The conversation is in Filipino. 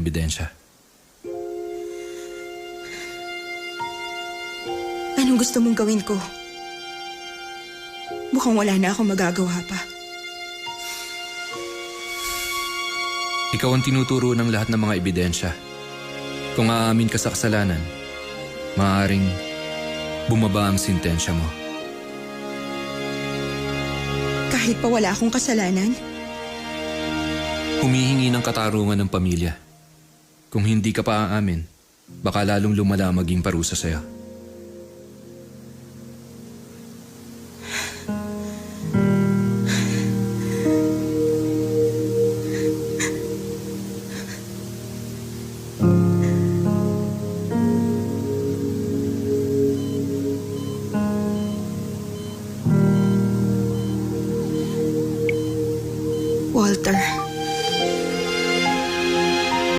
ebidensya. Anong gusto mong gawin ko? Mukhang wala na akong magagawa pa. Ikaw ang tinuturo ng lahat ng mga ebidensya. Kung aamin ka sa kasalanan, maaaring bumaba ang sintensya mo. Kahit pa wala akong kasalanan? Humihingi ng katarungan ng pamilya. Kung hindi ka pa aamin, baka lalong lumala maging parusa sa'yo.